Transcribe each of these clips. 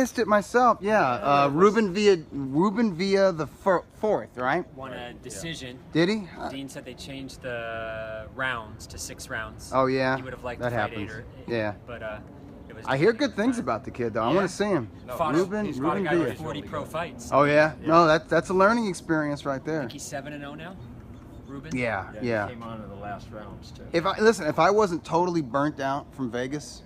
missed it myself. Yeah, Ruben Villa the fourth, right? Won a decision. Did he? Dean said they changed the rounds to 6 rounds. Oh yeah, He would have liked that to fight happens. 8 or 8, yeah, but it was. I hear good things about the kid though. I want to see him. He's fought a guy Villa. with 40 pro fights. Oh yeah, no, that's a learning experience right there. I think he's 7-0 now. Ruben. Yeah. He came on in the last rounds too. If I wasn't totally burnt out from Vegas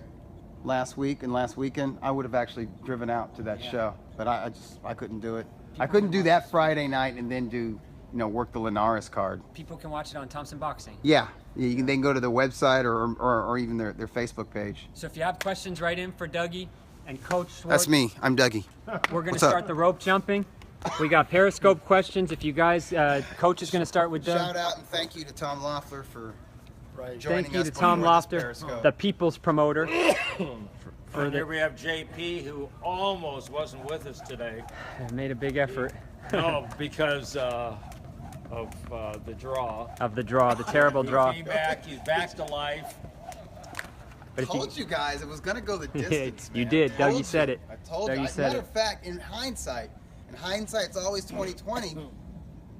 last week and last weekend, I would have actually driven out to that show. But I couldn't do it. I couldn't do that Friday night and then do, work the Linares card. People can watch it on Thompson Boxing. Yeah, they can go to their website or even their Facebook page. So if you have questions, write in for Dougie and Coach Schwartz. That's me. I'm Dougie. We're going to start the rope jumping. We got Periscope questions. If you guys, Coach is going to start with Doug. Shout out and thank you to Tom Loeffler for joining us. Thank you to Tom Loeffler, the people's promoter. And here we have JP, who almost wasn't with us today. Made a big effort. No, because of the draw. The terrible draw. He came back. He's back to life. I told you guys it was going to go the distance. You did. Dougie said it. I told you. Matter of fact, in hindsight's always 2020.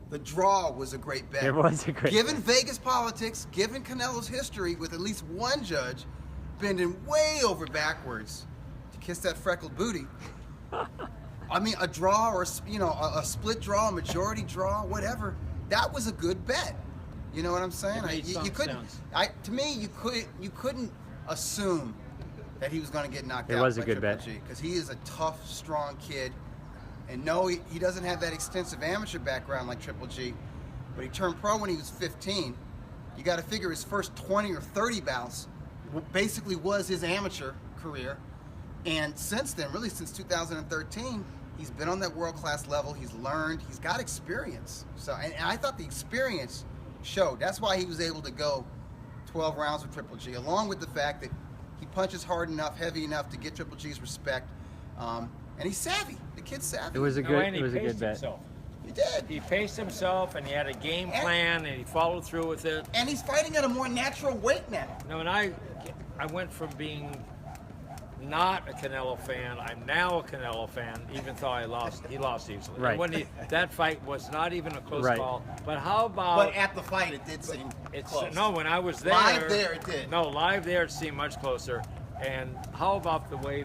The draw was a great bet. It was a great Given Vegas politics, given Canelo's history with at least one judge bending way over backwards to kiss that freckled booty. I mean, a draw or a split draw, a majority draw, whatever. That was a good bet. You know what I'm saying? You couldn't assume that he was going to get knocked out. It was a good bet because he is a tough, strong kid. And no, he doesn't have that extensive amateur background like Triple G, but he turned pro when he was 15. You got to figure his first 20 or 30 bouts basically was his amateur career. And since then, really since 2013, he's been on that world-class level. He's learned. He's got experience. So, and I thought the experience showed. That's why he was able to go 12 rounds with Triple G, along with the fact that he punches hard enough, heavy enough to get Triple G's respect. And he's savvy. The kid's savvy. It was a good bet. He did. He paced himself, and he had a game plan, and he followed through with it. And he's fighting at a more natural weight now. No, and I went from being not a Canelo fan. I'm now a Canelo fan, even though he lost easily. Right. And when that fight was not even a close call. But how about? But at the fight, it did seem close. No, when I was there. Live there, it did. No, live there, it seemed much closer. And how about the way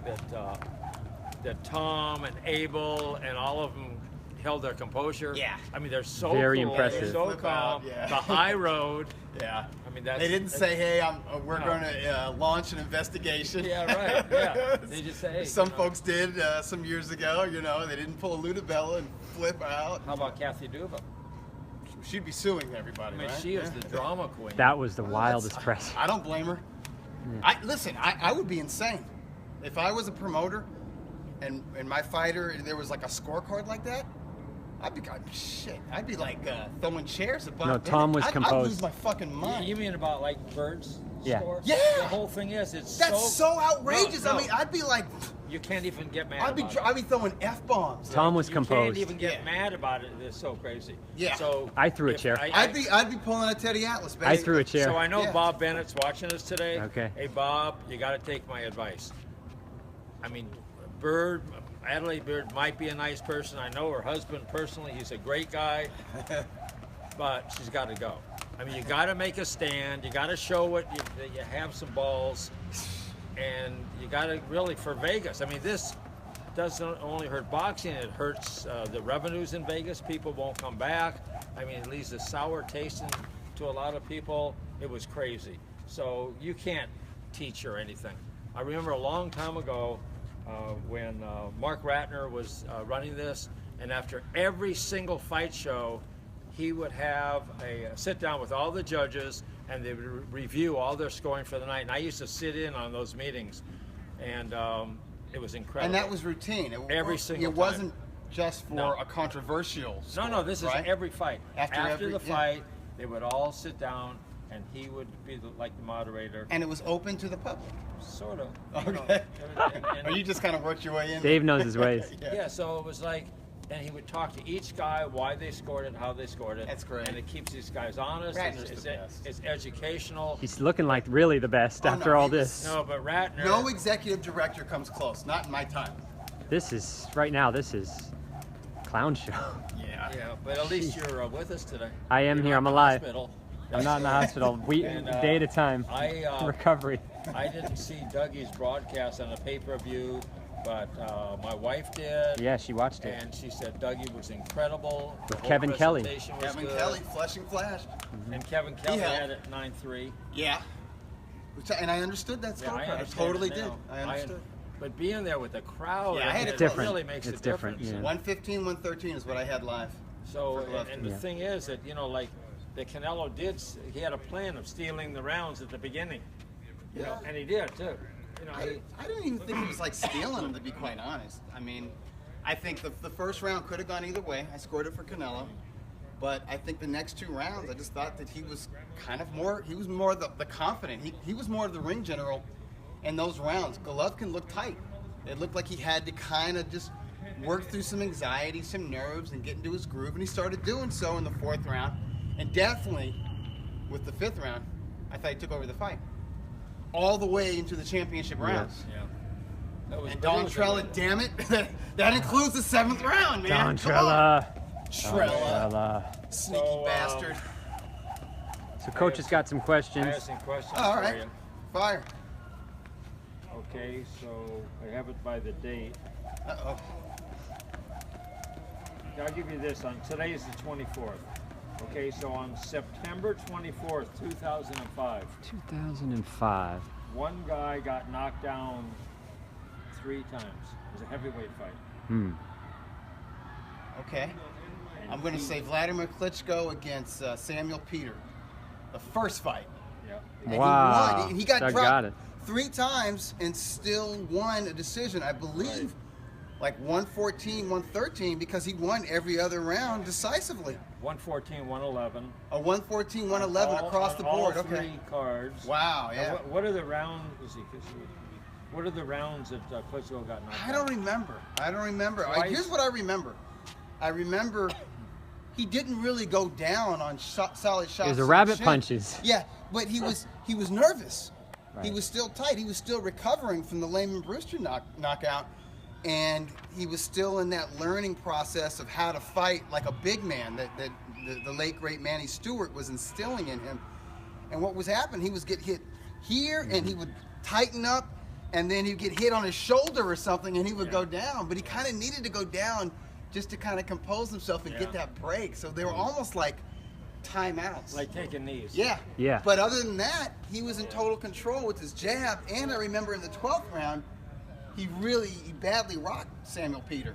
that Tom and Abel and all of them held their composure? Yeah. I mean, they're so Very cool. impressive. They're so calm. Yeah. The high road. Yeah. I mean, they didn't say, "Hey, we're going to launch an investigation." Yeah, right. Yeah. They just say, "Hey." Some folks did some years ago. They didn't pull a Ludabella and flip out. How about Kathy Duva? She'd be suing everybody. I mean, right? she is the drama queen. That was the wildest press. I don't blame her. I would be insane if I was a promoter and my fighter there was like a scorecard like that. I'd be like throwing chairs about. No, Tom was composed. I'd lose my fucking mind. You mean about like Bird's score? Yeah. The whole thing is, that's so outrageous. No. I mean, I'd be like, you can't even get mad. I'd be throwing F-bombs. Tom was composed. You can't even get mad about it. It's so crazy. Yeah. So I threw a chair. I'd be pulling a Teddy Atlas, baby. I threw a chair. So I know Bob Bennett's watching us today. Okay. Hey Bob, you got to take my advice. I mean, Adelaide Bird might be a nice person. I know her husband personally. He's a great guy. But she's got to go. I mean, you got to make a stand. You got to show that you have some balls. And you got to really, for Vegas, I mean, this doesn't only hurt boxing. It hurts the revenues in Vegas. People won't come back. I mean, it leaves a sour taste to a lot of people. It was crazy. So you can't teach or anything. I remember a long time ago, when Mark Ratner was running this, and after every single fight show, he would have a sit down with all the judges, and they would review all their scoring for the night. And I used to sit in on those meetings, and it was incredible. And that was routine. Every single time. It wasn't just for a controversial score, No, this is every fight. After the fight, they would all sit down, and he would be like the moderator. And it was open to the public? Sort of. Okay. Or you just kind of worked your way in? Dave knows his ways. Yeah, so it was like, and he would talk to each guy, why they scored it, how they scored it. That's great. And it keeps these guys honest. It's educational. He's looking like really the best after all this. No, but Ratner. No executive director comes close. Not in my time. This is right now. This is clown show. Yeah, but at least you're with us today. I am You're here. not I'm in the alive. hospital. I'm not in the hospital. And, Day at a time. Recovery. I didn't see Dougie's broadcast on the pay-per-view, but my wife did. Yeah, she watched it. And she said Dougie was incredible. With The whole Kevin Kelly. presentation was Kevin good. Kelly, Flushing Flash. And Kevin Kelly helped. had it 9-3. Yeah. And I understood that Yeah, I scorecard. I understand totally it did. now. I understood. But being there with the crowd, Yeah, I had it it different. really makes It's a different, difference. yeah. 115, 113 is what I had live. So, For Golovkin. and the Yeah. thing is that, you know, like the Canelo did, he had a plan of stealing the rounds at the beginning. You know, and he did too. You know, I didn't even think he was like stealing them, to be quite honest. I mean, I think the first round could have gone either way. I scored it for Canelo. But I think the next two rounds, I just thought that he was kind of more, he was more the confident. He was more of the ring general in those rounds. Golovkin looked tight. It looked like he had to kind of just work through some anxiety, some nerves, and get into his groove. And he started doing so in the fourth round. And definitely with the fifth round, I thought he took over the fight. All the way into the championship rounds. yeah. That was And but it Don was a- Trella, damn it, that includes the seventh round, man. Don Come on. Trella. Trella. Sneaky So, bastard. So coach has got some I have questions. some questions All for right. you. Fire. Okay, so I have it by the date. Uh-oh. I'll give you this. On today is the 24th. Okay, so on September 24th, 2005, 2005. one guy got knocked down 3 times. It was a heavyweight fight. Hmm. Okay. And I'm going to he- say Vladimir Klitschko against Samuel Peter. The first fight. Yeah. And Wow. he won. He got Doug dropped got it. 3 times and still won a decision, I believe, like 114, 113, because he won every other round decisively. 114, 111. A 114, 111 All- across the on board. All Okay. 3 cards. Wow, Now, yeah. what are the rounds? What are the rounds that Klitschko got knocked I down? don't remember. Twice? Here's what I remember. I remember he didn't really go down on solid shots. It was to a the rabbit chin. punches. Yeah, but he was nervous. He Right. was still tight. He was still recovering from the Lehman Brewster knockout, and he was still in that learning process of how to fight like a big man that the late great Manny Stewart was instilling in him. And what was happening? He was get hit here, and he would tighten up, and then he'd get hit on his shoulder or something, and he would go down. But he kind of needed to go down just to kind of compose himself and get that break. So they were almost like timeouts. Like taking these. Yeah. Yeah. But other than that, he was in total control with his jab. And I remember in the 12th round, he badly rocked Samuel Peter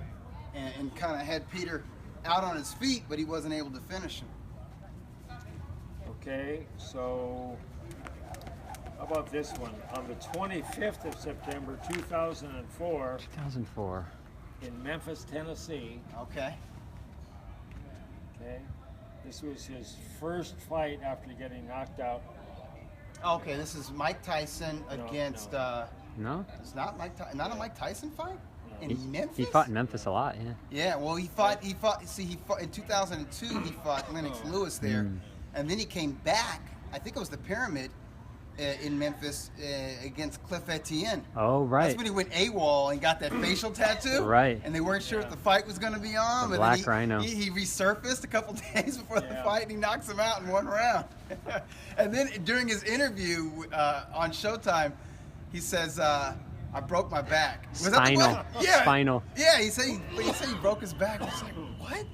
and kind of had Peter out on his feet, but he wasn't able to finish him. Okay, so how about this one? On the 25th of September 2004 2004. in Memphis, Tennessee, Okay. okay, this was his first fight after getting knocked out. Okay, this is Mike Tyson No, against. no. No? It's not not a Mike Tyson fight in Memphis. He fought in Memphis a lot, yeah. Yeah, well, he fought in 2002. He fought Lennox Lewis there, and then he came back. I think it was the Pyramid in Memphis against Cliff Etienne. Oh, right. That's when he went AWOL and got that facial tattoo. Right. And they weren't sure if the fight was going to be on. The but Black then Rhino. He resurfaced a couple days before the Yeah. fight, and he knocks him out in 1 round. And then during his interview on Showtime, he says, "I broke my back." Was that the Spinal. one? Yeah. Spinal. Yeah, he said he broke his back. I was like, what?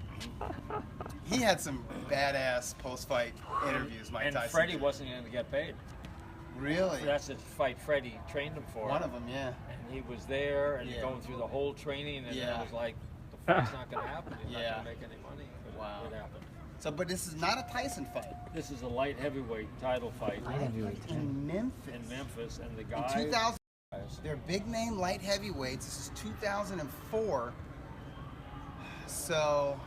He had some badass post-fight interviews, Mike And Tyson. Freddie wasn't going to get paid. Really? That's the fight Freddie trained him for. One of them, yeah. And he was there and Yeah. going through the whole training, and Yeah. it was like, the fight's not going to happen. He's Yeah. not going to make any money. But Wow. it happened. So, but this is not a Tyson fight. This is a light heavyweight title fight In Memphis. in Memphis, and the In guy. 2000, they're big name light heavyweights. This is 2004. So,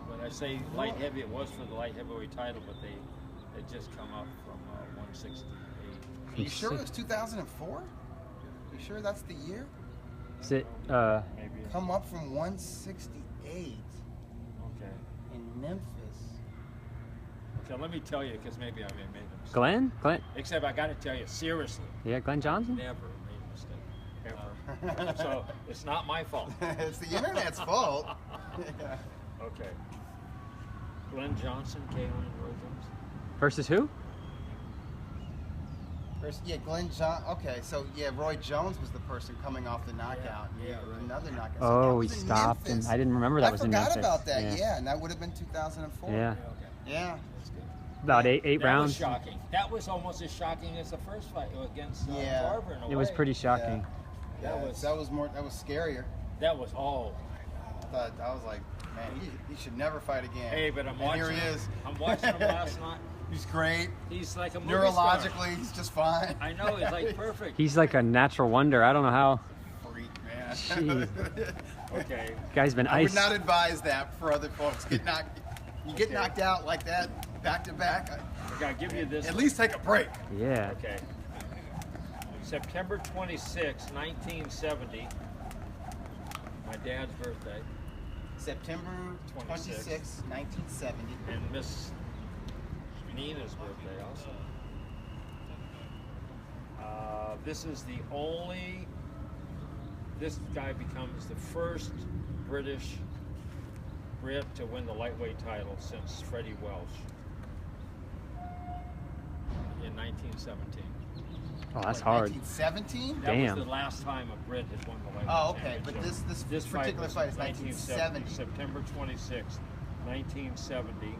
When I say light heavy, it was for the light heavyweight title, but they just come up from 168. are you sure it was 2004? You sure that's the year? Is it, Maybe. Come up from 168 Okay. in Memphis. Okay, let me tell you, because maybe I made a mistake. Glenn? Except I got to tell you, seriously, Yeah, Glenn Johnson? never made a mistake. Ever. So it's not my fault. It's the internet's fault. Yeah. Okay. Glenn Johnson, K1 and Roy Jones. Versus who? First, yeah, Glenn John. Okay, so yeah, Roy Jones was the person coming off the knockout. Yeah, right. Another knockout. Oh, that he was in stopped, and Memphis. I didn't remember that was in Memphis. I forgot about that. Yeah. And that would have been 2004. Yeah. Okay. Yeah. That's good. About eight That was rounds. shocking. That was almost as shocking as the first fight against Yeah. Barber in a It was way. pretty shocking. Yeah. That was- That was scarier. That was all. I was like, man, he should never fight again. Hey, but I'm And watching here he him. is. I'm watching him last night. He's great. He's like a movie Neurologically, star. he's just fine. I know, he's like perfect. He's like a natural wonder. I don't know how. Freak, man. Jeez. Okay. Guy's been I would iced. not advise that for other folks. You get knocked out like that, back to back. I gotta give you this. At least take a break. Yeah. Okay. September 26, 1970. My dad's birthday. September 26, 1970. And Miss Nina's birthday also. This guy becomes the first British Brit to win the lightweight title since Freddie Welsh in 1917. Oh, that's Like hard. 1917? That Damn. was the last time a Brit had won the lightweight Oh, okay. championship. But this particular fight is 1970. September 26, 1970,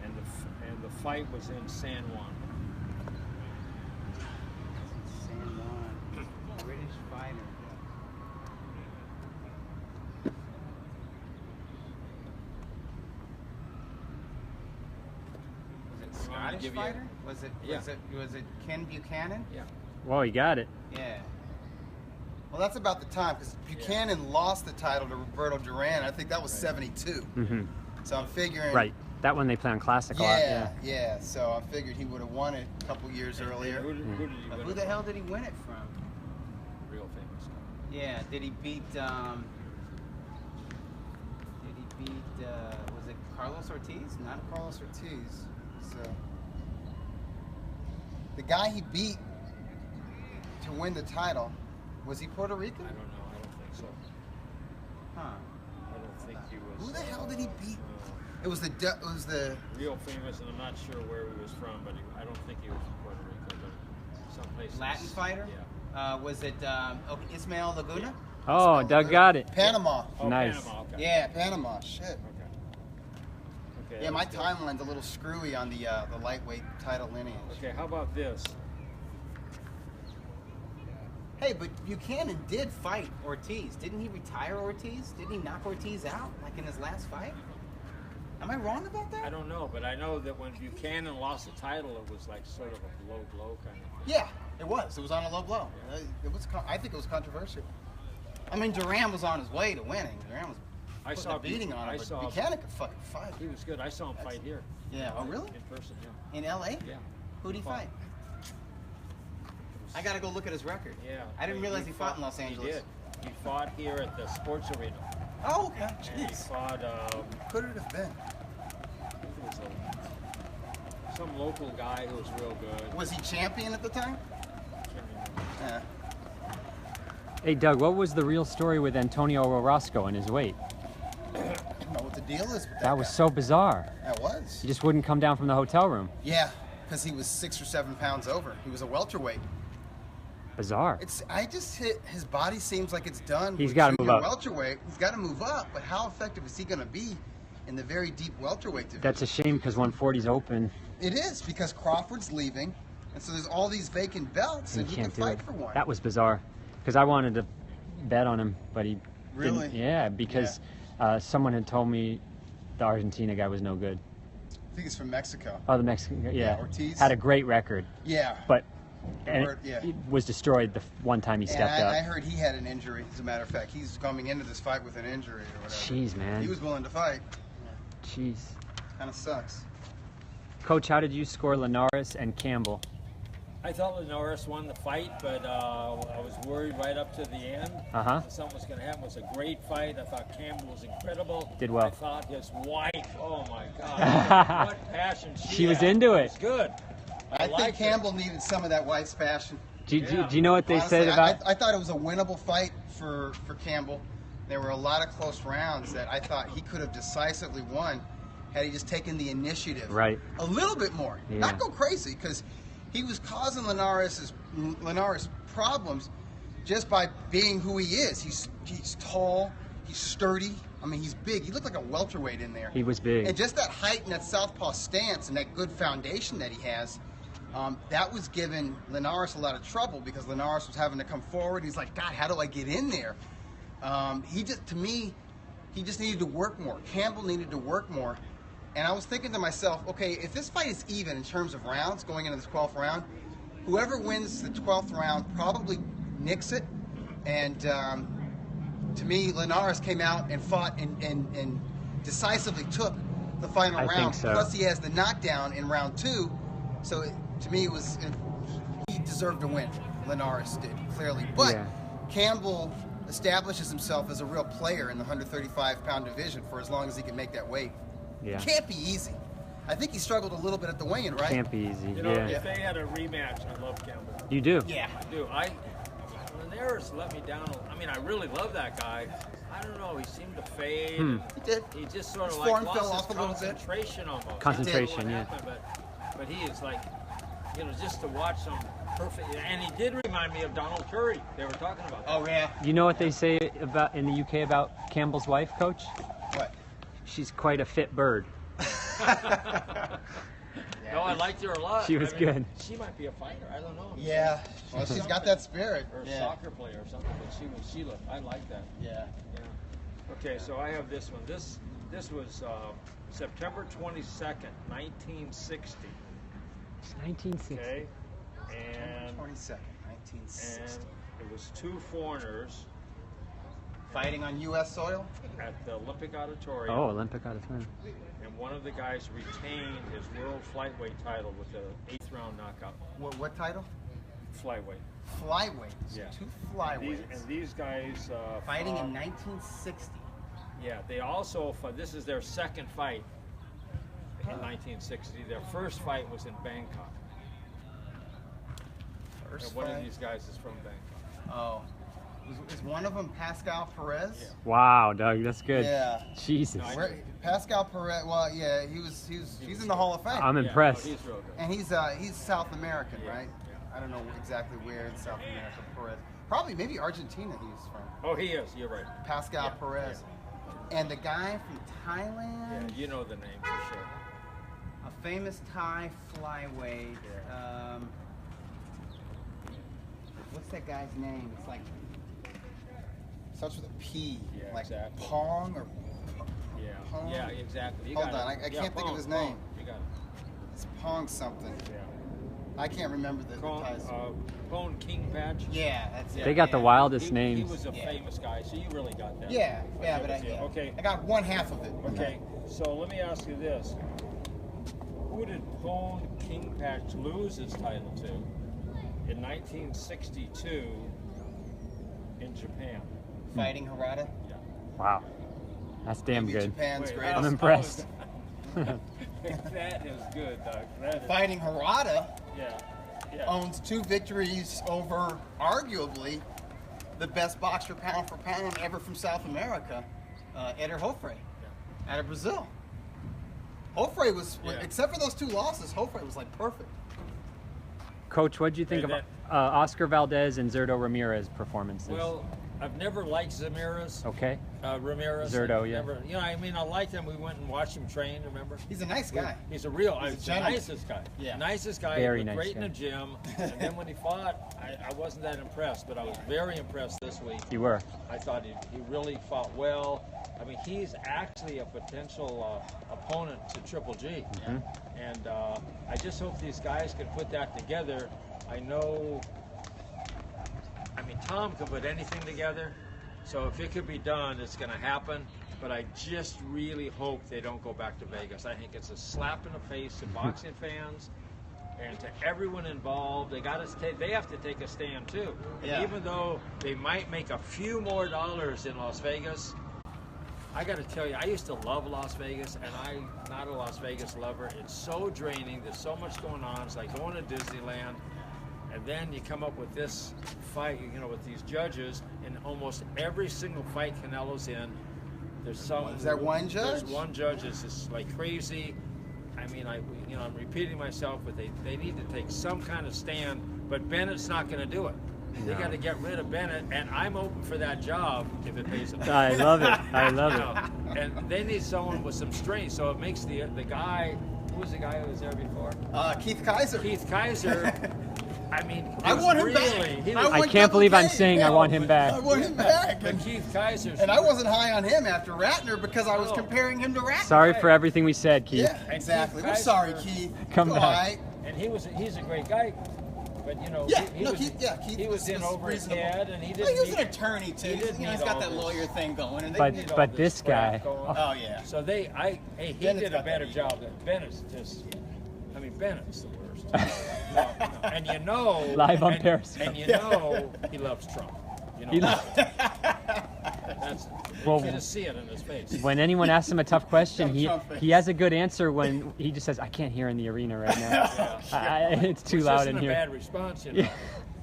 and the fight was in San Juan. San Juan. British fighter. Was it Scottish give you- fighter? Yeah. Was it Ken Buchanan? Yeah. Well, he got it. Yeah. Well, that's about the time because Buchanan lost the title to Roberto Duran. I think that was 72. Hmm. So I'm figuring. Right. That one they play on Classic a lot. Yeah, Yeah. yeah. So I figured he would have won it a couple years earlier. Who did he win Who it the from? hell did he win it from? Real famous guy. Yeah. Did he beat? Was it Carlos Ortiz? Not Carlos Ortiz. So the guy he beat to win the title, was he Puerto Rican? I don't know. I don't think so. Huh. I don't think he was. Who the hell did he beat? It was the Real famous, and I'm not sure where he was from, but I don't think he was from Puerto Rico, but someplace. Latin fighter. Yeah. Was it Ismael Laguna? Oh, Doug got it. Panama. Oh, Nice. Panama, okay. Yeah, Panama. Shit. Okay. Okay. Yeah, my that's good. timeline's a little screwy on the lightweight title lineage. Okay, how about this? Hey, but Buchanan did fight Ortiz. Didn't he retire Ortiz? Didn't he knock Ortiz out, like in his last fight? Am I wrong about that? I don't know, but I know that when Buchanan lost the title, it was like sort of a low blow kind of thing. Yeah, it was. It was on a low blow. It was. I think it was controversial. I mean, Duran was on his way to winning. Duran was I putting saw a beating on him, I but saw- Buchanan could fucking fight. He was good. I saw him fight here. Yeah. Oh, really? In person, yeah. In L.A.? Yeah. Who'd he fight? I gotta go look at his record. Yeah. I didn't realize he fought in Los Angeles. He did. He fought here at the sports arena. Oh, okay. And he Jeez. fought, Could it have been? I think it was some local guy who was real good. Was he champion at the time? Can't remember. Yeah. Hey, Doug, what was the real story with Antonio Orozco and his weight? I don't know what the deal is with that. That was guy. so bizarre. That was. He just wouldn't come down from the hotel room. Yeah, because he was 6 or 7 pounds over. He was a welterweight. Bizarre. His body seems like it's done. He's with gotta junior move up. Welterweight. He's got to move up, but how effective is he going to be in the very deep welterweight division? That's a shame because 140's open. It is, because Crawford's leaving, and so there's all these vacant belts, and He he can can't do fight it. for one. That was bizarre because I wanted to bet on him, but he Really? didn't. Yeah, because someone had told me the Argentina guy was no good. I think he's from Mexico. Oh, the Mexican guy, yeah. Ortiz? Had a great record, Yeah. but Yeah. it was destroyed the one time he And stepped I up. heard he had an injury, as a matter of fact. He's coming into this fight with an injury or whatever. Jeez, man. He was willing to fight. Jeez. Kind of sucks. Coach, how did you score Linares and Campbell? I thought Linares won the fight, but I was worried right up to the end. Uh-huh. Something was going to happen. It was a great fight. I thought Campbell was incredible. Did well. I thought his wife, oh my God, what passion She was had. into it. was good. I think liked it. Campbell needed some of that wife's passion. Do you know what they Honestly, said about? I thought it was a winnable fight for Campbell. There were a lot of close rounds that I thought he could have decisively won had he just taken the initiative a little bit more. Yeah. Not go crazy, because he was causing Linares problems just by being who he is. He's tall, he's sturdy. I mean, he's big. He looked like a welterweight in there. He was big. And just that height and that southpaw stance and that good foundation that he has, that was giving Linares a lot of trouble, because Linares was having to come forward. He's like, God, how do I get in there? To me, he just needed to work more. Campbell needed to work more. And I was thinking to myself, okay, if this fight is even in terms of rounds going into this 12th round, whoever wins the 12th round probably nicks it. And to me, Linares came out and fought and decisively took the final round. Think so. Plus, he has the knockdown in round 2. So to me, he deserved to win. Linares did, clearly. But Campbell establishes himself as a real player in the 135-pound division for as long as he can make that weight. Yeah. Can't be easy. I think he struggled a little bit at the weigh-in, right? Can't be easy. You know, if they had a rematch, I love Campbell. You do? Yeah. I do. Linares let me down. I mean, I really love that guy. I don't know. He seemed to fade. He did. He just sort of His like form lost fell his off a little bit. concentration almost. Concentration, I don't know yeah. what happened, but he is like, you know, just to watch him perfect. And he did remind me of Donald Curry. They were talking about that. Oh, yeah. You know what they say about in the UK about Campbell's wife, Coach? What? She's quite a fit bird. No, I liked her a lot. She was good. She might be a fighter. I don't know. Yeah. Well, she's got that spirit. Or a soccer player or something. But she looked. I like that. Yeah. Yeah. Okay, so I have this one. This was September 22nd, 1960. It's 1960. Okay. And 22nd, 1960. and it was two foreigners Fighting on U.S. soil? at the Olympic Auditorium. Oh, Olympic Auditorium. And one of the guys retained his world flyweight title with an 8th round knockout. What title? Flyweight. Flyweight. So Yeah. two flyweights. And these guys Fighting fought- in 1960. Yeah, they also fought. This is their second fight in 1960. Their first fight was in Bangkok. First And one fight. of these guys is from Bangkok. Oh. Is one of them Pascal Perez? Yeah. Wow, Doug, that's good. Yeah. Jesus. No, Where, Pascal Perez, well, yeah, he's in the Hall of Fame. I'm Yeah, impressed. no, he's real good. And he's South American, Yeah, right? yeah. I don't know exactly where in South America Perez. Probably maybe Argentina he's from. Oh, he is. You're right. Pascal Yeah, Perez. And the guy from Yeah, Thailand, you know the name for sure. a famous Thai flyweight. What's that guy's name? It's like starts with a P. Yeah, like exactly. Pong or Yeah, Pong? yeah, exactly. You Hold got on, it. I Yeah, can't think of Pong, his name. Pong. You got it. it's Pong something. Yeah. I can't remember the Thai's. Bone King Patch. Yeah, that's it. They got the yeah. wildest He names. was a Yeah. famous guy, so you really got that. Yeah, but Okay. I got one half of it. Okay, so let me ask you this. Who did Pone King Patch lose his title to in 1962 in Japan? Fighting Harada. Yeah. Wow. That's damn Maybe good. Japan's Wait, greatest. I'm impressed. That is good, Doug. That is, Fighting Harada yeah. owns 2 victories over arguably the best boxer pound for pound ever from South America, Eder Hofre, out of Brazil. Hofre was, Yeah. except for those 2 losses, Hofre was like perfect. Coach, what did you think Hey, of Oscar Valdez and Zurdo Ramirez performances? Well, I've never liked Ramirez. Okay. Ramirez. Zurdo, I've yeah. Never, you know, I mean, I liked him. We went and watched him train. Remember? He's a nice guy. He's a real, He's a the gentleman. nicest guy. Yeah. Nicest guy. Very He nice looked great guy. in the gym. And then when he fought, I wasn't that impressed, but I was very impressed this week. You were. I thought he really fought well. I mean, he's actually a potential opponent to Triple G. And I just hope these guys can put that together. I know, I mean, Tom can put anything together. So if it could be done, it's going to happen. But I just really hope they don't go back to Vegas. I think it's a slap in the face to boxing fans and to everyone involved. They have to take a stand too. And Yeah. even though they might make a few more dollars in Las Vegas, I got to tell you, I used to love Las Vegas, and I'm not a Las Vegas lover. It's so draining. There's so much going on. It's like going to Disneyland. And then you come up with this fight, you know, with these judges, and almost every single fight Canelo's in, there's some. Is there one judge? There's one judge that's just like crazy. I mean, I'm repeating myself, but they need to take some kind of stand. But Bennett's not going to do it. They got to get rid of Bennett, and I'm open for that job if it pays them. I love it. I love You it. know, and they need someone with some strength, so it makes the guy. Who was the guy who was there before? Keith Kaiser. Keith Kaiser. I mean, I was want him really, back. he I was- I want can't believe I'm Double K. saying I want him back. I want him back. But Keith Kaiser's. And I wasn't high on him after Ratner because I was No. comparing him to Ratner. Sorry for everything we said, Keith. Yeah, exactly. Keith We're sorry, Kaiser- Keith. Come It's back. all right. And he's a great guy, but you know, Yeah, he no, was, Keith he was in over his reasonable. head, and he Well, didn't. he was an need- attorney too. he He's, didn't you know, he's need got all that this. lawyer thing going. And But- need all but this crap guy- going. oh yeah. So he Bennett's did a got better that job. Than Bennett's just, I mean, Bennett's the worst. No. And you know, Live on and, Periscope. and you know he loves Trump. You know, He lo- that's, Well, you just see it in his face. When anyone asks him a tough question, Trump face. he has a good answer when he just says, "I can't hear in the arena right now. It's too Which loud isn't in a here." bad response, you know. Yeah.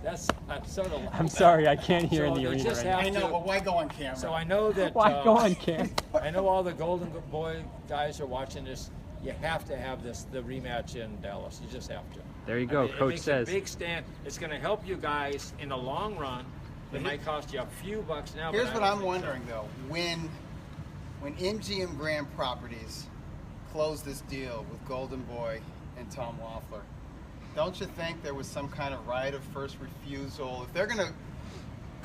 That's sort of. I'm sorry, I can't hear in So the they arena just right now. have I know, to- but why go on camera? So I know that. Why go on cam? I know all the Golden Boy guys are watching this. You have to have the rematch in Dallas. You just have to. There you go, I mean, Coach it makes says. a big stand. It's going to help you guys in the long run. It might cost you a few bucks now. Here's but what I I'm don't think so. wondering though: when MGM Grand Properties closed this deal with Golden Boy and Tom Loeffler, don't you think there was some kind of right of first refusal? If they're going to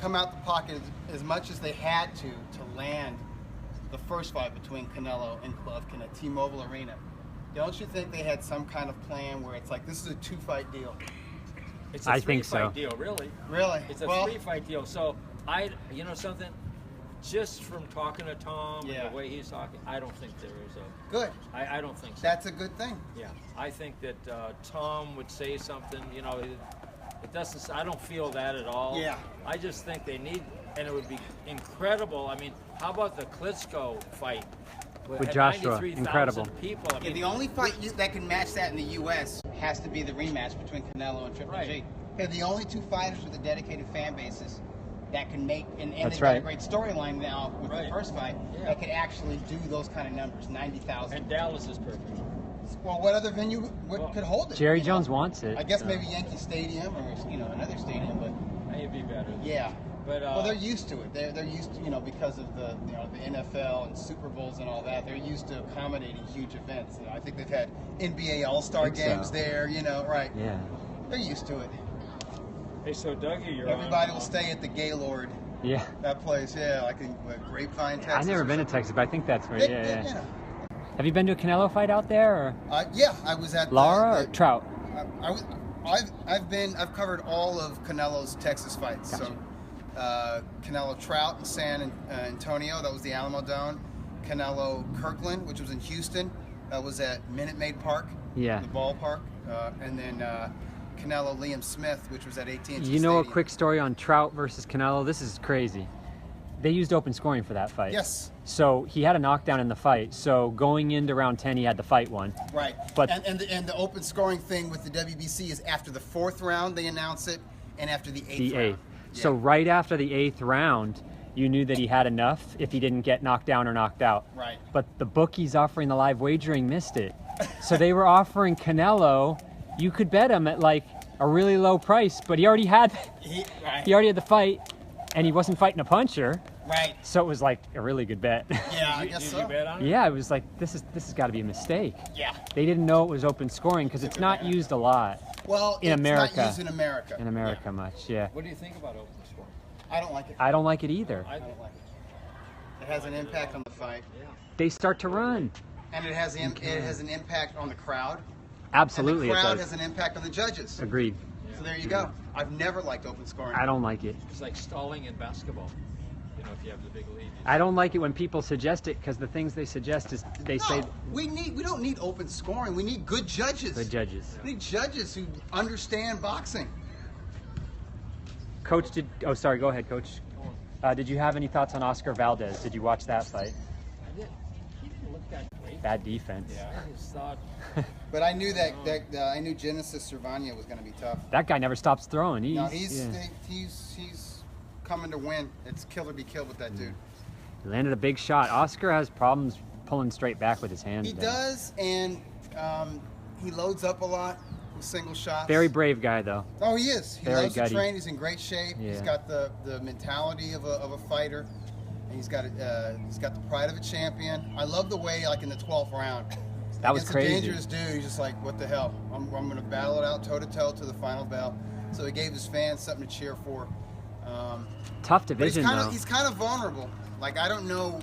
come out the pocket as much as they had to land the first fight between Canelo and Golovkin at T-Mobile Arena, don't you think they had some kind of plan where it's like this is a 2-fight deal? It's a I think so. three-fight deal, really. Really? It's a Well, 3-fight deal. So you know something? Just from talking to Tom Yeah. and the way he's talking, I don't think there is a. good. I don't think so. That's a good thing. Yeah, I think that Tom would say something. You know, it doesn't. I don't feel that at all. Yeah. I just think they need, and it would be incredible. I mean, how about the Klitschko fight With At Joshua, 93,000 incredible. People. I Yeah, mean, the only fight that can match that in the U.S. has to be the rematch between Canelo and Triple G. Right. They're the only two fighters with a dedicated fan bases that can make, and That's they've got a right. great storyline now with Right. the first fight, Yeah. that could actually do those kind of numbers, 90,000. and Dallas is perfect. Well, what other venue could hold it? Jerry you know? Jones wants it. I guess so. maybe Yankee Stadium or another stadium, but Maybe better. yeah. But Well, they're used to it. They're used to, because of the the NFL and Super Bowls and all that. They're used to accommodating huge events. I think they've had NBA All-Star Think so. games there. Right? Yeah. They're used to it. Hey, so Dougie, you're Everybody on, will stay at the Gaylord. Yeah. That place, like in Grapevine, Texas. I've never or been to something. Texas, but I think that's where. They- Yeah, they- yeah. Have you been to a Canelo fight out there, or Yeah, I was at Lara or the, Trout? I've covered all of Canelo's Texas fights. Gotcha. So Canelo Trout in San Antonio, that was the Alamo Dome. Canelo Kirkland, which was in Houston, that was at Minute Maid Park, Yeah. the ballpark, and then Canelo Liam Smith, which was at AT&T You know a Stadium. quick story on Trout versus Canelo? This is crazy. They used open scoring for that fight. Yes. So he had a knockdown in the fight. So going into round 10, he had the fight won. Right. But- and the open scoring thing with the WBC is after the 4th round they announce it, and after the 8th The round. eighth. So right after the 8th round, you knew that he had enough if he didn't get knocked down or knocked out. Right. But the bookies offering the live wagering missed it. So they were offering Canelo, you could bet him at like a really low price, but he already had Right. he already had the fight, and he wasn't fighting a puncher. Right. So it was like a really good bet. Yeah, I Did guess you so. bet on it? Yeah, it was like this has got to be a mistake. Yeah. They didn't know it was open scoring because it's not used a lot Well, In it's America. not used in America. in America much. Yeah, What do you think about open scoring? I don't like it. I don't like it either. I I don't like it. It has an impact on the fight, They start to run. and it has an impact on the crowd. Absolutely, and the it crowd does. has an impact on the judges. Agreed. So there you go. I've never liked open scoring. I don't like it. It's like stalling in basketball. You know, if you have the big lead. I don't like it when people suggest it because the things they suggest is they say No, we don't need open scoring. We need good judges. the judges. We need judges who understand boxing. Coach, oh sorry, go ahead, Coach. Did you have any thoughts on Oscar Valdez? Did you watch that fight? I did. He didn't look that great. Bad defense. Yeah, I just thought. But I knew that I knew Genesis Cervania was going to be tough. That guy never stops throwing. No, he's coming to win. It's kill or be killed with that dude. He landed a big shot. Oscar has problems pulling straight back with his hands. He though. does, and he loads up a lot with single shots. Very brave guy, though. Oh, he is. He Very loves gutty. to train. He's in great shape. Yeah. He's got the mentality of a fighter, and he's got the pride of a champion. I love the way, like in the 12th round, That was against crazy. a dangerous dude. He's just like, what the hell? I'm going to battle it out toe to toe to the final bell. So he gave his fans something to cheer for. Tough But division, though. he's kind of vulnerable. Like, I don't know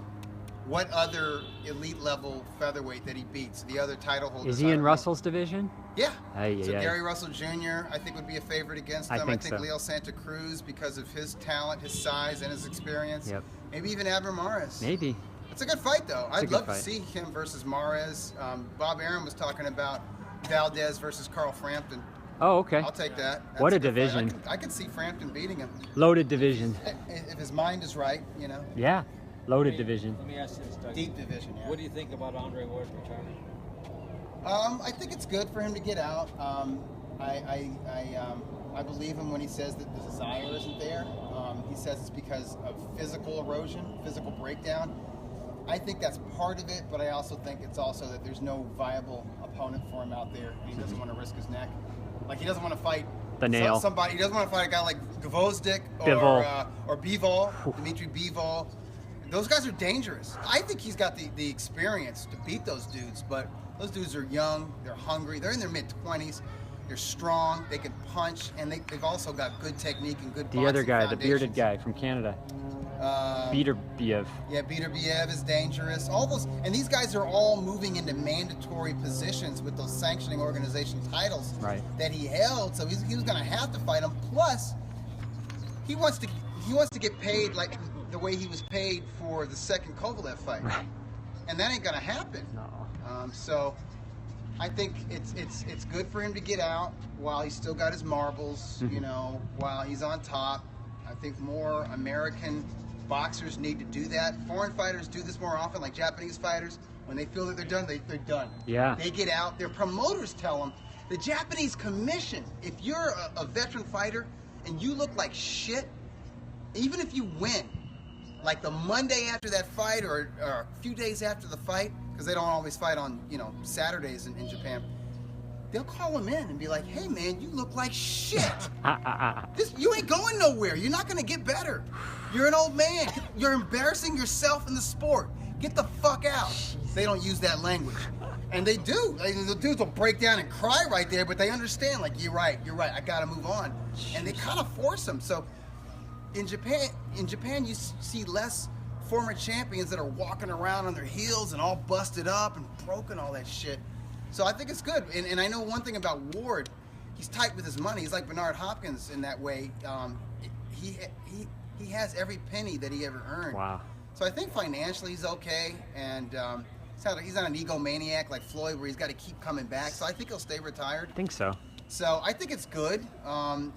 what other elite level featherweight that he beats. The other title holders. Is he I in don't know. Russell's division? Yeah. Ay, So ay, ay. Gary Russell Jr. I think would be a favorite against him. I think so. Leo Santa Cruz because of his talent, his size, and his experience. Yep. Maybe even Abner Mares. Maybe. It's a good fight, though. a I'd good love fight. to see him versus Mares. Bob Aaron was talking about Valdez versus Carl Frampton. Oh, okay. I'll take that. That's What a good fight. division. I could see Frampton beating him Loaded division. if his mind is right. You know, Yeah. Loaded division. Let me ask you this, Doug. deep division. Yeah. What do you think about Andre Ward's retirement? I think it's good for him to get out. I believe him when he says that the desire isn't there. He says it's because of physical erosion, physical breakdown. I think that's part of it, but I also think it's also that there's no viable opponent for him out there, and he doesn't want to risk his neck. Like, he doesn't want to fight The nail. somebody. He doesn't want to fight a guy like Gvozdyk Bivol. or Bivol, Dmitry Bivol. Those guys are dangerous. I think he's got the experience to beat those dudes, but those dudes are young, they're hungry, they're in their mid-20s, they're strong, they can punch, and they've also got good technique and good The other boxing guy, the bearded foundations. guy from Canada. Beterbiev. Yeah, Beterbiev is dangerous. All those, and these guys are all moving into mandatory positions with those sanctioning organization titles Right. that he held. So he was going to have to fight them. Plus, he wants to get paid like the way he was paid for the second Kovalev fight, Right. and that ain't going to happen. No. So I think it's good for him to get out while he's still got his marbles. Mm-hmm. You know, while he's on top. I think more American boxers need to do that. Foreign fighters do this more often, like Japanese fighters. When they feel that they're done, they're done. Yeah. They get out. Their promoters tell them. The Japanese commission, if you're a veteran fighter and you look like shit, even if you win, like the Monday after that fight or a few days after the fight, because they don't always fight on, Saturdays in Japan, they'll call him in and be like, hey man, you look like shit. You ain't going nowhere. You're not going to get better. You're an old man. You're embarrassing yourself in the sport. Get the fuck out. They don't use that language. And they do. The dudes will break down and cry right there, but they understand, like, you're right, I got to move on. And they kind of force them. So in Japan, you see less former champions that are walking around on their heels and all busted up and broken, all that shit. So I think it's good. And I know one thing about Ward, he's tight with his money. He's like Bernard Hopkins in that way. He has every penny that he ever earned. Wow. So I think financially he's okay, and he's not an egomaniac like Floyd where he's got to keep coming back. So I think he'll stay retired. I think so. So I think it's good.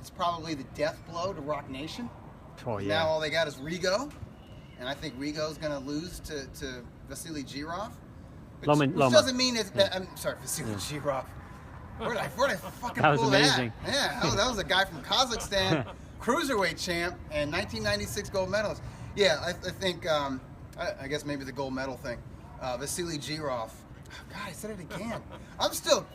It's probably the death blow to Rock Nation. Oh, yeah. Now all they got is Rigo, and I think Rigo's going to lose to Vasily Girov. Which doesn't mean that I'm sorry, Vasily Girov. Where'd I fucking That was pull amazing. that? Yeah, that was a guy from Kazakhstan, cruiserweight champ, and 1996 gold medalist. Yeah, I think I guess maybe the gold medal thing. Vasily Girov. Oh, God, I said it again. I'm still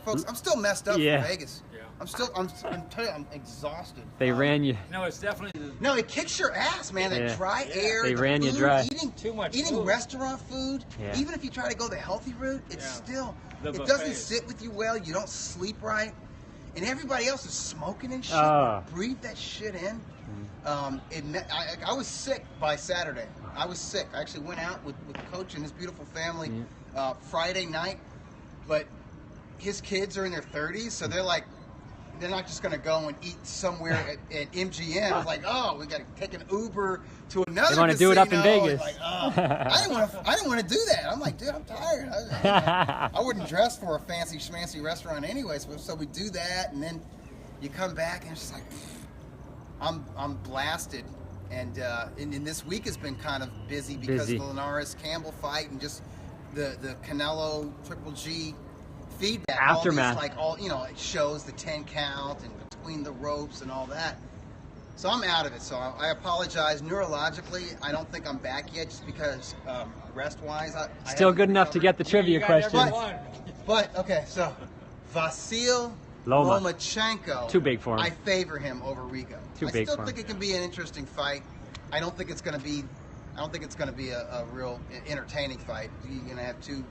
messed up Yeah. from Vegas. Yeah. I'm telling you, I'm exhausted. They ran you. No, it's definitely No, it kicks your ass, man. That Yeah. dry air. They the ran you food, dry. Eating Too much Eating food. restaurant food. Yeah. Even if you try to go the healthy route, it's Yeah. still The it doesn't buffets. sit with you well. You don't sleep right, and everybody else is smoking and shit. Ah. Breathe that shit in. I was sick by Saturday. I was sick. I actually went out with Coach and his beautiful family Friday night, but his kids are in their 30s, so they're not just going to go and eat somewhere at MGM. It's like, oh, we got to take an Uber to another. They wanna do it up in casino. Vegas. Like, oh. I didn't want to do that. I'm like, dude, I'm tired. I wouldn't dress for a fancy schmancy restaurant anyway. So we do that, and then you come back, and it's just like, I'm blasted. And this week has been kind of busy because of the Linares Campbell fight and just the Canelo Triple G feedback. Aftermath. It shows the 10 count and between the ropes and all that. So I'm out of it. So I apologize. Neurologically, I don't think I'm back yet, just because rest-wise, I Still haven't good enough to recovered. get the trivia question. But okay, so Vasil Loma. Lomachenko. Too big for him. I favor him over Rigo. Too big I still for him. think it can be an interesting fight. I don't think it's going to be. I don't think it's going to be a real entertaining fight. You're going to have two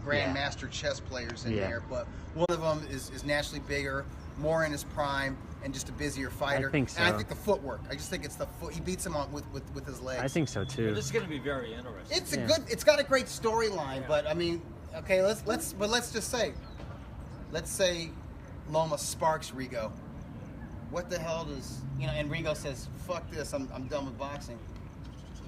grandmaster chess players in there, but one of them is naturally bigger, more in his prime, and just a busier fighter. I think so. And I think the footwork. I just think it's the foot. He beats him on with his legs. I think so too. This is going to be very interesting. It's It's got a great storyline, but I mean, okay, let's just say, Loma sparks Rigo. What the hell does And Rigo says, "Fuck this! I'm done with boxing."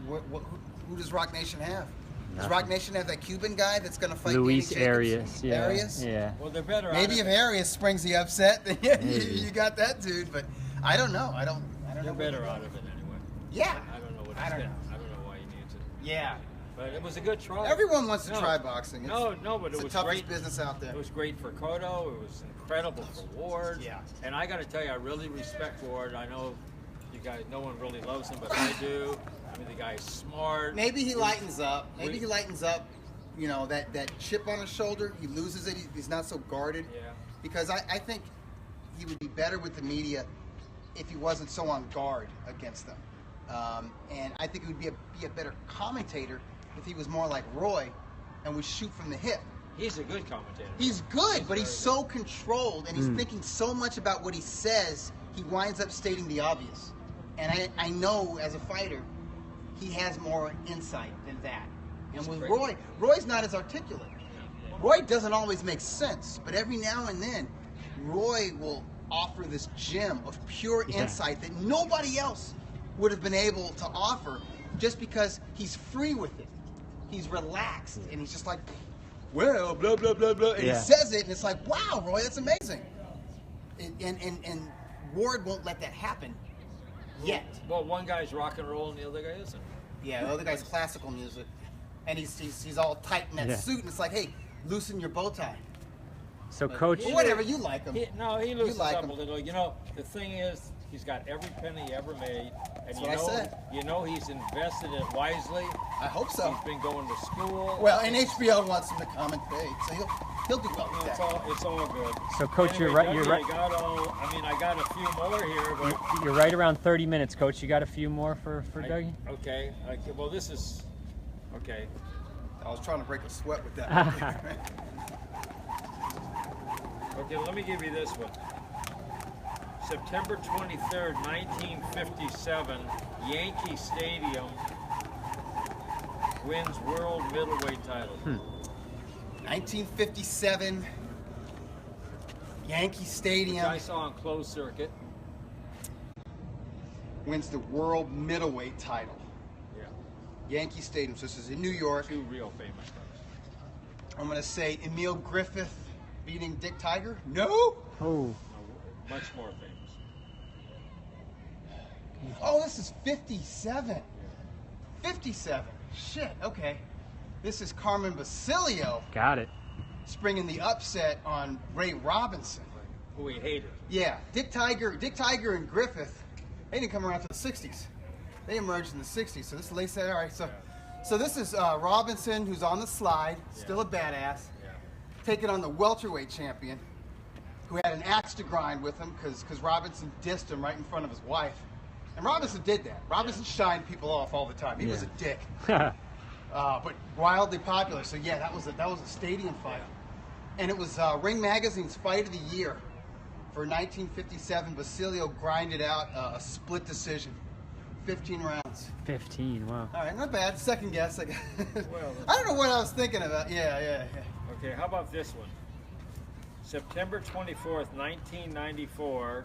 Who does Rock Nation have? Does Rock Nation have that Cuban guy that's going to fight Luis Danny Arias? Jacobs? Arias? Yeah. Well, they're better. Maybe if Arias springs the upset, then you got that dude. But I don't know. I don't They're know. better out of it anyway. Yeah. I don't know what. I don't know. I don't know why he needs it. Yeah. But it was a good try. Everyone wants to try boxing. But It's it the was toughest great. business out there. It was great for Cotto. It was incredible for Ward. Yeah. And I got to tell you, I really respect Ward. I know you guys, no one really loves him, but I do. I mean, the guy's smart. Maybe he lightens up. Maybe he lightens up. That chip on his shoulder, he loses it. He's not so guarded. Yeah. Because I think he would be better with the media if he wasn't so on guard against them. And I think he would be a better commentator if he was more like Roy and would shoot from the hip. He's a good commentator. He's good, but he's so controlled and he's thinking so much about what he says, he winds up stating the obvious. And I know as a fighter, he has more insight than that. And with Roy's not as articulate. Roy doesn't always make sense, but every now and then, Roy will offer this gem of pure insight that nobody else would have been able to offer, just because he's free with it. He's relaxed, and he's just like, well, blah, blah, blah, blah. And he says it, and it's like, wow, Roy, that's amazing. And Ward won't let that happen yet. Well, one guy's rock and roll and the other guy isn't. Yeah, the other guy's classical music. And he's all tight in that suit, and it's like, hey, loosen your bow tie. So, Coach, Or whatever, you like him. He loosens like up him. a little. The thing is, he's got every penny he ever made, and That's what I said. He's invested it wisely. I hope so. He's been going to school. Well, and HBO wants him to commentate, so he'll do well with It's that. all good. So, Coach, Anyway, you're right. Dougie, You're right. I got a few more here, but You're right around 30 minutes, Coach. You got a few more for Dougie? okay. Well, this is okay. I was trying to break a sweat with that. Okay, let me give you this one. September 23rd, 1957, Yankee Stadium wins world middleweight title. 1957, Yankee Which Stadium I saw on closed circuit. wins the world middleweight title. Yeah, Yankee Stadium, so this is in New York. two real famous guys. I'm going to say Emil Griffith beating Dick Tiger. No? Oh, Much more famous. Oh, this is 57. 57. Shit, okay. This is Carmen Basilio got it. springing the upset on Ray Robinson. Who he hated. Yeah, Dick Tiger and Griffith, they didn't come around to the 60s. They emerged in the 60s. So this late said, all right, so this is Robinson, who's on the slide, still a badass, taking on the welterweight champion, who had an axe to grind with him because Robinson dissed him right in front of his wife. And Robinson did that. Robinson shined people off all the time. He was a dick, but wildly popular. So yeah, that was a stadium fight, and it was Ring Magazine's Fight of the Year for 1957. Basilio grinded out a split decision, 15 rounds. 15, wow. All right, not bad. Second guess. I Well, don't know what I was thinking about. Yeah. Okay, how about this one? September 24th, 1994,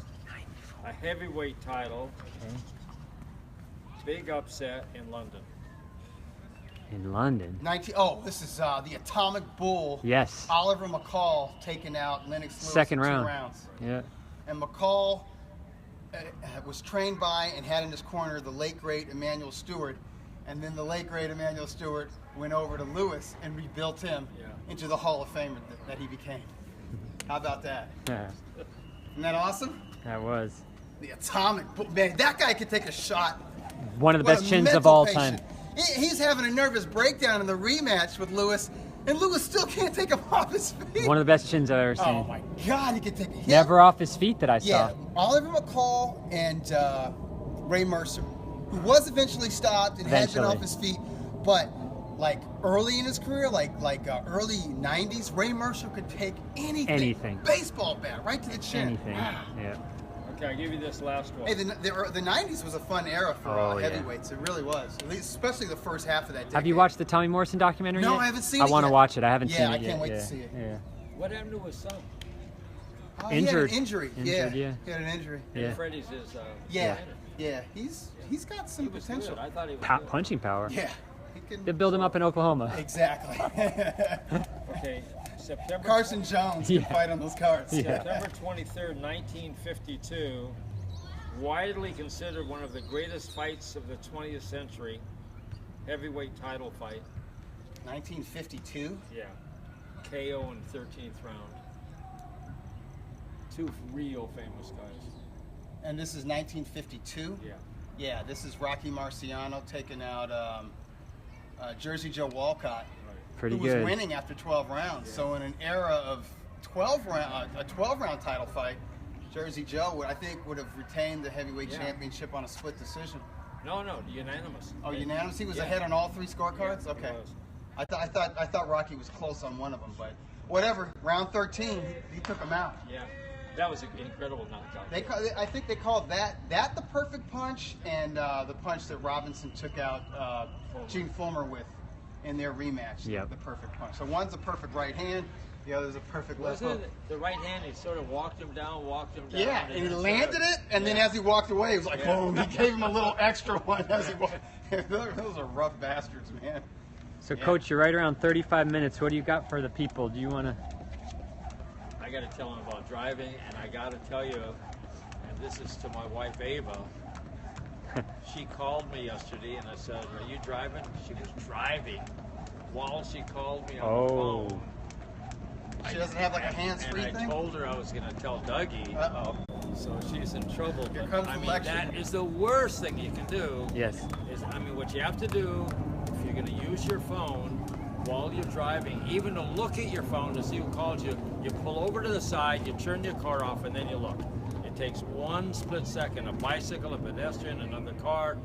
a heavyweight title, Okay. big upset in London. In London. This is the Atomic Bull. Yes. Oliver McCall taking out Lennox Lewis Second in 2 round. rounds. Yeah. And McCall was trained by and had in his corner the late great Emmanuel Stewart, And then the late great Emmanuel Stewart went over to Lewis and rebuilt him into the Hall of Famer that he became. How about that? Yeah, Isn't that awesome? that was The atomic, man, that guy could take a shot. one of the What best a chins of mental all patient. time. He's having a nervous breakdown in the rematch with Lewis, and Lewis still can't take him off his feet. One of the best chins I've ever seen. Oh my God, he could take a hit. Never off his feet that I Yeah, saw. Oliver McCall and Ray Mercer, who was eventually stopped and had been Eventually. off his feet, but like early in his career, like early '90s, Ray Mercer could take anything, Anything. baseball bat right to the chin. Anything. Yeah. Okay, I'll give you this last one. Hey, the '90s was a fun era for Oh, yeah. heavyweights. It really was, at least, especially the first half of that decade. Have you watched the Tommy Morrison documentary No, yet? I haven't seen I it want to yet. watch it. I haven't Yeah, seen I it yet. can't wait to yeah. see it. Yeah. What happened to his son? Oh, Injured. He had an injury. Injured, yeah. He had an injury. Yeah. Freddie's his. Yeah, trainer. yeah. He's got some He was potential. good. I thought he was good. Punching power. Yeah, he can. They build him up in Oklahoma. Exactly. Okay, September. Carson Jones can Yeah. fight on those cards. Yeah. September 23rd, 1952, widely considered one of the greatest fights of the 20th century, heavyweight title fight. 1952. Yeah, KO in 13th round. Two real famous guys. And this is 1952. Yeah. Yeah, this is Rocky Marciano taking out Jersey Joe Walcott, Pretty who was good. winning after 12 rounds. So in an era of a 12-round title fight, Jersey Joe would have retained the heavyweight championship on a split decision. No, unanimous. Oh, unanimous. He was Yeah. ahead on all three scorecards. Yeah, he Okay. was. I thought Rocky was close on one of them, but whatever. Round 13, he took him out. Yeah, that was an incredible knockout. I think they called that the perfect punch, and the punch that Robinson took out Gene Fulmer with in their rematch. Yep. The perfect punch. So one's a perfect right hand, the other's a perfect left Wasn't hook. it the right hand? He sort of walked him down. Yeah, and he then landed sort of- it, and then as he walked away, he was like, Yeah. boom. He gave him a little extra one as he walked. Those are rough bastards, man. So, Yeah. Coach, you're right around 35 minutes. What do you got for the people? Do you want to? I got to tell him about driving, and I got to tell you, and this is to my wife Ava. She called me yesterday, and I said, "Are you driving?" She was driving while she called me on the Oh. phone. She doesn't have like a hands-free And I thing? told her I was going to tell Dougie, Uh-oh. so she's in trouble. Here But comes I the mean, lecture. that is the worst thing you can do. Yes. Is, I mean, what you have to do if you're going to use your phone while you're driving, even to look at your phone to see who called you, you pull over to the side, you turn your car off, and then you look. It takes one split second. A bicycle, a pedestrian, another car.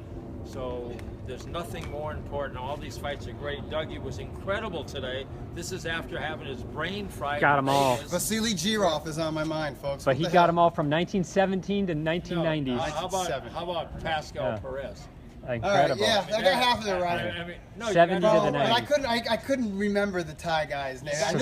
So there's nothing more important. All these fights are great. Dougie was incredible today. This is after having his brain fried. Got in 'em all. Vegas. Vasily Girov is on my mind, folks. But What he the got hell? them all from 1917 to 1990s. How about 97. Pascal Yeah. Perez? Incredible. All right, yeah, I got half of it right. I mean, no, you 70 got- to Oh, the but I 90s. couldn't remember the Thai guy's name. I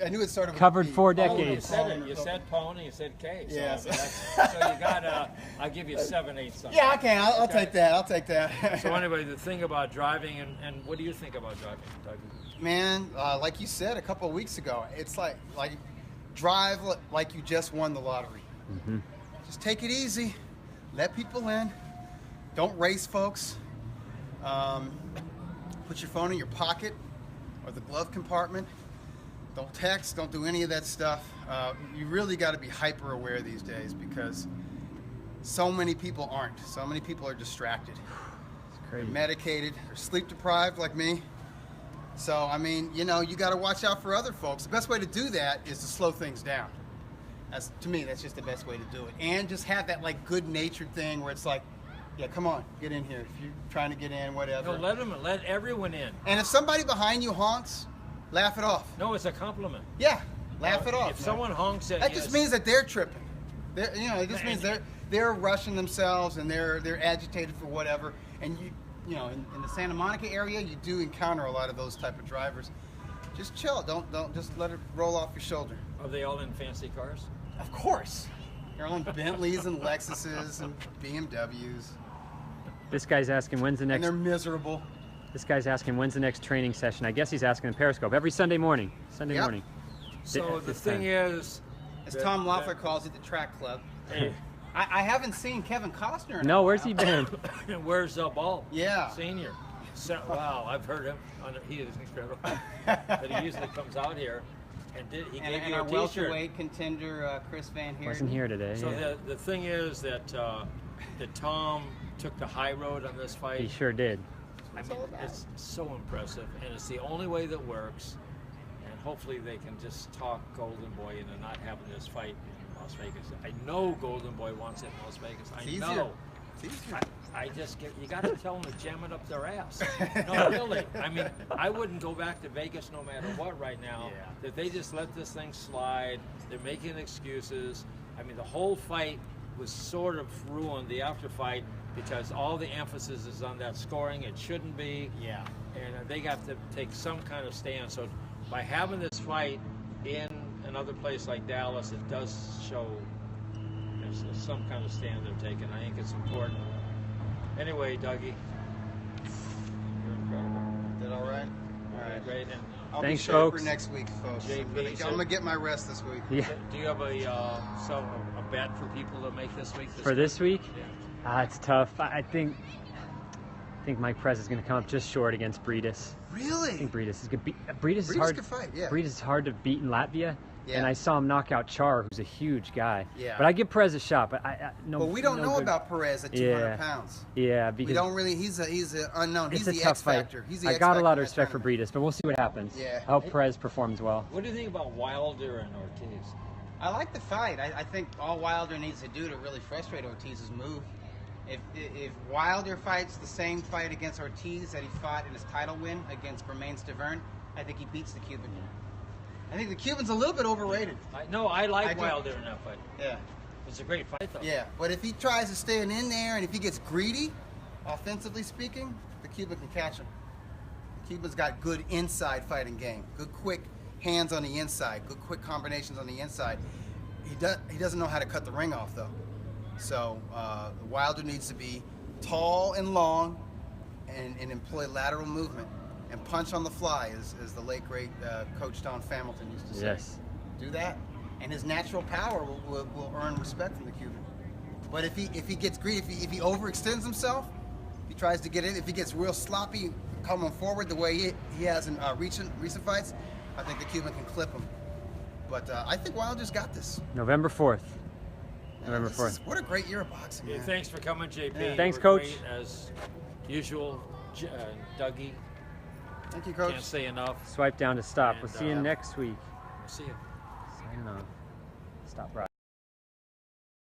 knew it started with Covered a P. 4 Oh, you decades. said it. You said Pony. You said K. So, Yes. I mean, so you got. I'll give you 7-8 something. Yeah, okay, I'll Okay. take that. I'll take that. So anyway, the thing about driving, and what do you think about driving, Dougie? Man, like you said a couple of weeks ago, it's like drive like you just won the lottery. Mm-hmm. Just take it easy. Let people in. Don't race, folks. Put your phone in your pocket or the glove compartment. Don't text. Don't do any of that stuff. You really got to be hyper aware these days because so many people aren't. So many people are distracted. It's crazy. They're medicated. They're sleep deprived like me. So, I mean, you got to watch out for other folks. The best way to do that is to slow things down. To me, that's just the best way to do it. And just have that like good-natured thing where it's like, yeah, come on, get in here. If you're trying to get in, whatever. No, let everyone in. And if somebody behind you honks, laugh it off. No, it's a compliment. Yeah, laugh it off. If man. someone honks at That you, just means that they're tripping. It just means they're rushing themselves and they're agitated for whatever. And in the Santa Monica area, you do encounter a lot of those type of drivers. Just chill. Don't just let it roll off your shoulder. are they all in fancy cars? Of course. They're all in Bentleys and Lexuses and BMWs, This guy's asking when's the and next. they're miserable. This guy's asking when's the next training session. I guess he's asking in Periscope every Sunday morning. Sunday Yep. morning. So At the this thing time. is, As that- Tom Loeffler that- calls it, the track club. Hey, I haven't seen Kevin Costner in a No, where's while. he been? where's Ball? Yeah. Senior. So, wow, I've heard him. He is incredible. But he usually comes out here and he gave you our a T-shirt. welterweight contender, Chris Van Heerden. Wasn't here today. So yeah. the thing is that Tom took the high road on this fight. He sure did. I mean, it's so impressive, and it's the only way that works. And hopefully they can just talk Golden Boy into not having this fight in Las Vegas. I know Golden Boy wants it in Las Vegas. I know. It's easier. I just you got to tell them to jam it up their ass. No, really. I mean, I wouldn't go back to Vegas no matter what right now. Yeah. That they just let this thing slide. They're making excuses. I mean, the whole fight was sort of ruined, the after fight, because all the emphasis is on that scoring. It shouldn't be. Yeah. And they got to take some kind of stand. So by having this fight in another place like Dallas, it does show there's some kind of stand they're taking. I think it's important. Anyway, Dougie, you're incredible. Did all right? All right. Great. And I'll Thanks, be sharper folks. next week, folks. JP, I'm gonna get my rest this week. Yeah. do you have a bet for people to make this week? For this week, Yeah. it's tough. I think Mike Perez is going to come up just short against Breedis. I Really? think Breedis is good. Breedis is Breedis hard. could fight, yeah. Breedis is hard to beat in Latvia. Yeah. And I saw him knock out Char, who's a huge guy. Yeah. But I give Perez a shot. But no. But we don't no know good- about Perez at 200 Yeah. pounds. Yeah, We because don't really. He's an unknown. it's He's a the tough X fight. factor. He's the I X got a factor lot in of that respect for tournament. Breedis, but we'll see what happens. Yeah. I hope Perez performs well. What do you think about Wilder and Ortiz? I like the fight. I think all Wilder needs to do to really frustrate Ortiz is move. If Wilder fights the same fight against Ortiz that he fought in his title win against Bermain Stavern, I think he beats the Cuban. I think the Cuban's a little bit overrated. I like I do. Wilder in that fight. Yeah. It's a great fight, though. Yeah, but if he tries to stay in there and if he gets greedy, offensively speaking, the Cuban can catch him. The Cuban's got good inside fighting game, good quick hands on the inside, good quick combinations on the inside. He doesn't know how to cut the ring off though. So Wilder needs to be tall and long and employ lateral movement and punch on the fly, as the late great Coach Don Familton used to say. Yes. Do that, and his natural power will earn respect from the Cuban. But if he gets greedy, if he overextends himself, if he tries to get in, if he gets real sloppy coming forward the way he has in recent fights, I think the Cuban can clip him. But I think Wilder's got this. November 4th. November This 4th. is- What a great year of boxing, Yeah, man. thanks for coming, JP. Yeah. Thanks, You were Coach. great, as usual, Dougie. Thank you, Coach. Can't say enough. Swipe down to stop. And, We'll see you next week. See you. Signing off. Stop right.